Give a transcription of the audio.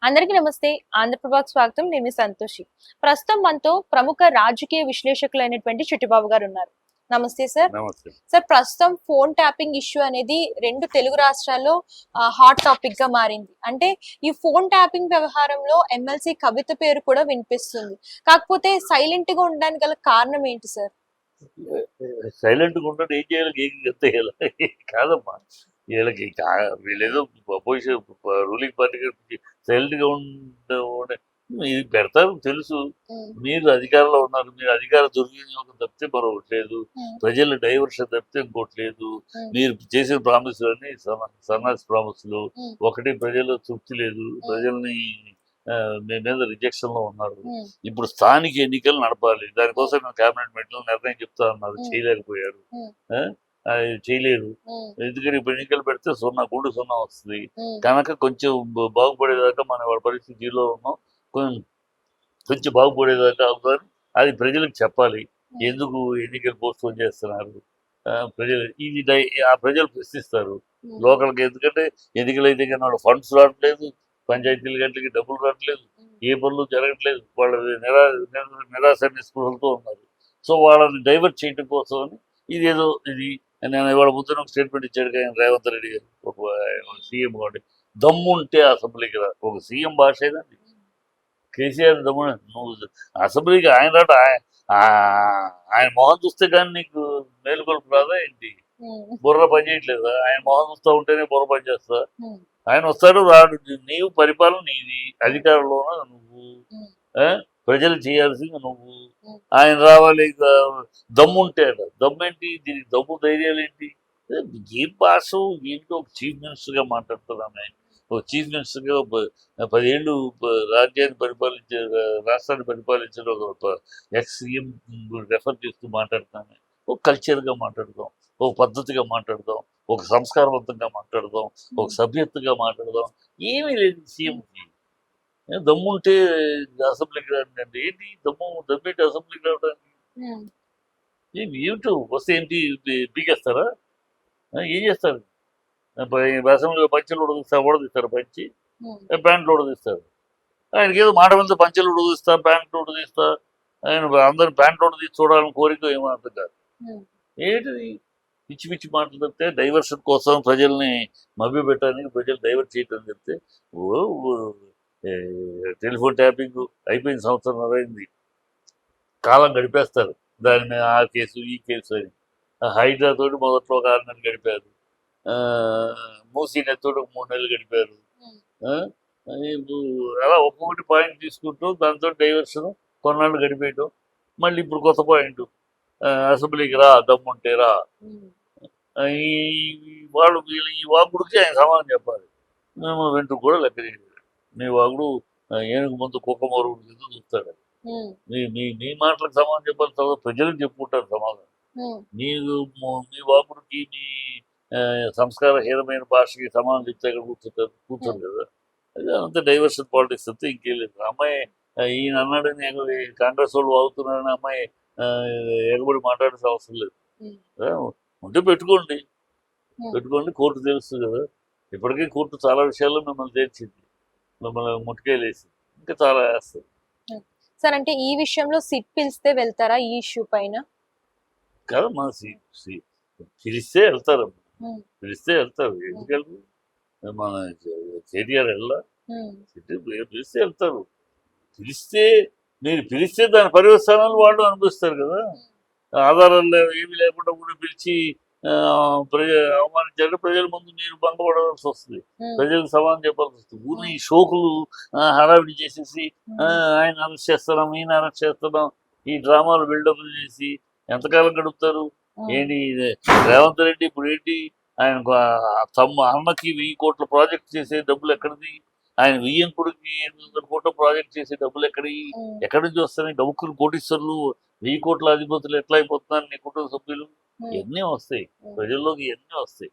అందరికీ నమస్తే. ఆంధ్రప్రభకు స్వాగతం. నేను మీ సంతోషి. ప్రస్తుతం మనతో ప్రముఖ రాజకీయ విశ్లేషకులైనటువంటి చిట్టిబాబు గారు ఉన్నారు. నమస్తే సార్. నమస్తే. సార్, ప్రస్తుతం ఫోన్ ట్యాపింగ్ ఇష్యూ అనేది 2 తెలుగు రాష్ట్రాల్లో హాట్ టాపిక్ గా మారింది. అంటే ఈ ఫోన్ ట్యాపింగ్ వ్యవహారంలో ఎమ్మెల్సీ కవిత పేరు కూడా వినిపిస్తుంది. కాకపోతే సైలెంట్ గా ఉండడానికి గల కారణం ఏంటి సార్? సైలెంట్గా ఉండడం ఏం చేయాలి, ఏం చేయాలి కాదమ్మా. వీళ్ళేదో అపోజిషన్ రూలింగ్ పార్టీ సైలెంట్గా మీరు పెడతారు తెలుసు. మీరు అధికారంలో ఉన్నారు, మీరు అధికార దుర్వినియోగం తప్పితే మరొకటి లేదు, ప్రజల డైవర్షన్ తప్పితే ఇంకోటి లేదు. మీరు చేసిన ప్రామిసులు అన్ని సన్నాసి ప్రామిసులు. ఒకటి ప్రజల్లో తృప్తి లేదు, ప్రజల్ని మీ మీద రిజెక్షన్ లో ఉన్నారు. ఇప్పుడు స్థానిక ఎన్నికలు నడపాలి, దానికోసం మేము కేబినెట్ మీటింగ్ నిర్ణయం చెప్తా ఉన్నారు, చేయలేకపోయారు. చేయలేరు, ఎందుకని ఇప్పుడు ఎన్నికలు పెడితే గుండు సున్నా వస్తుంది కనుక కొంచెం బాగుపడేదాకా మన వాళ్ళ పరిస్థితిలో ఉన్నాం, కొంచెం బాగుపడేదాకా అవుతారు. అది ప్రజలకు చెప్పాలి, ఎందుకు ఎన్నికలు పోస్ట్పోన్ చేస్తున్నారు. ప్రజలు ప్రశ్నిస్తారు లోకల్కి, ఎందుకంటే ఎన్నికలు అయితే కానీ వాళ్ళ ఫండ్స్ రావట్లేదు, పంచాయతీల గంటలకి డబ్బులు రావట్లేదు, ఏ పనులు జరగట్లేదు, వాళ్ళ నిరాశ నిస్పృహలతో ఉన్నారు. సో వాళ్ళని డైవర్ట్ చేయడం కోసం అని ఇది నేను ఇవాళ ముద్దున ఒక స్టేట్మెంట్ ఇచ్చాడు కానీ రేవంత్ రెడ్డి గారు, ఒక సీఎం కాబట్టి దమ్ముంటే అసెంబ్లీకి రా. ఒక సీఎం భాష ఏదండి, కేసీఆర్ దమ్ము. నువ్వు అసెంబ్లీకి ఆయన రాట, ఆయన మొహం చూస్తే కానీ నీకు మేలుకొలుపు రాదా ఏంటి? బుర్ర పని చేయట్లేదా? ఆయన మొహం చూస్తూ ఉంటేనే బుర్ర పని చేస్తా. ఆయన వస్తాడు రాడు, నీవు పరిపాలన నీది, అధికారంలోన నువ్వు, ప్రజలు చేయాల్సింది నువ్వు. ఆయన రావాలి, దమ్ముంటే దమ్మేంటి, దీనికి దమ్ము ధైర్యాలు ఏంటి? ఏం భాష ఏంటో. ఒక చీఫ్ మినిస్టర్గా మాట్లాడుతున్నామే, ఒక చీఫ్ మినిస్టర్గా 10 ఏళ్ళు రాష్ట్రాన్ని పరిపాలించిన ఒక ఎక్స్ సీఎం రెఫర్ చేస్తూ మాట్లాడుతున్నామే. ఒక కల్చర్గా మాట్లాడదాం, ఒక పద్ధతిగా మాట్లాడదాం, ఒక సంస్కారవంతంగా మాట్లాడదాం, ఒక సభ్యతగా మాట్లాడదాం. ఏమీ లేదు సీఎంకి. దమ్ముంటే అసెంబ్లీకి రాండి, ఏంటి దమ్మేంటి అసెంబ్లీకి రావడానికి? ఏమిటో వస్తే ఏంటి పీకేస్తారా? ఏం చేస్తారు? అసెంబ్లీలో పంచెలు ఉడదీస్తారు పంచి, ప్యాంట్లు ఉడదీస్తారు. ఆయనకి ఏదో మాట మీద పంచెలు ఉడదీస్తా, ప్యాంట్లు ఉడదీస్తా, ఆయన అందరు ప్యాంట్లు ఉడదీసి చూడాలని కోరిక ఏమో అర్థం కాదు. ఏంటిది పిచ్చి పిచ్చి మాటలు చెప్తే, డైవర్షన్ కోసం ప్రజల్ని మభ్యపెట్టడానికి, ప్రజలు డైవర్ట్ చేయటం చెప్తే టెలిఫోన్ ట్యాపింగ్ అయిపోయిన సంవత్సరం అయింది, కాలం గడిపేస్తారు దాని మీద. ఆ కేసు ఈ కేసు అని హైడ్రా తోటి మొదట్లో ఒక 6 నెలలు గడిపారు, మూసీ నదితోటి ఒక 3 నెలలు గడిపారు. అలా ఒక్కొక్కటి పాయింట్ తీసుకుంటూ దాంతో డైవర్షన్ కొన్నాళ్ళు గడిపేయటం. మళ్ళీ ఇప్పుడు కొత్త పాయింట్, అసెంబ్లీకి రా దమ్ముంటే రా. ఈ వాగుడికి ఆయన సమాధానం చెప్పాలి. మేము వెంట్రుకు కూడా లెక్క చేయలేదు. మీ వాగుడు ఏనుగు ముందు కుక్క మరుగుడు కింద చూస్తాడు. మీ మాటలకు సమాధానం చెప్పాలి, తర్వాత ప్రజలకు చెప్పుకుంటారు సమాధానం. మీ వాగుడికి, మీ సంస్కారహీనమైన భాషకి సమాధానం చెప్తే ఇక్కడ కూర్చోరు కదా. అది అంత డైవర్షన్ పాలిటిక్స్ అంతే, ఇంకేం లేదు. అమ్మాయి ఈయన అన్నాడని కాంగ్రెస్ వాళ్ళు వాగుతున్నారని అమ్మాయి ఎగబడి మాట్లాడాల్సిన అవసరం లేదు. ఉంటే పెట్టుకోండి, కోర్టు తెలుస్తుంది కదా. ఇప్పటికీ కోర్టు చాలా విషయాల్లో మిమ్మల్ని తేల్చింది, మిమ్మల్ని ముట్టుకేలేసింది, ఇంకా చాలా వేస్తుంది సార్. అంటే ఈ విషయంలో సిట్ పిలిస్తే వెళ్తారా ఈ ఇష్యూ పైన? కదా, మన పిలిస్తే వెళ్తారు, ఎందుకు మన కేటీఆర్ వెళ్ళా, పిలిస్తే వెళ్తారు. మీరు పిలిస్తే దాని పర్యవసానాలు వాళ్ళు అనుభవిస్తారు కదా. ఆధారాలు ఏమీ లేకుండా కూడా పిలిచి అవమానించారు, ప్రజల ముందు మీరు భంగపడాల్సి వస్తుంది, ప్రజలకు సమాధానం చెప్పాల్సి వస్తుంది. ఊరిని ఈ షోకులు హడావిడి చేసేసి ఆయన అరెస్ట్ చేస్తున్నాం, ఈయన అరెస్ట్ చేస్తున్నాం, ఈ డ్రామాలు బిల్డప్లు చేసి ఎంతకాలం గడుపుతారు? ఏంటి రేవంత్ రెడ్డి ఇప్పుడు ఏంటి, ఆయన అన్నకి 1000 కోట్ల ప్రాజెక్ట్ చేసే డబ్బులు ఎక్కడిది? ఆయన వియ్యంకుడికి 800 కోట్ల ప్రాజెక్ట్ చేసే డబ్బులు ఎక్కడి నుంచి వస్తాయి? డబ్బులు కోటీశ్వరులు, 1000 కోట్ల అధిపతులు ఎట్లా అయిపోతున్నారు నీ కుటుంబ సభ్యులు? ఇవన్నీ వస్తాయి, ప్రజల్లోకి ఇవన్నీ వస్తాయి.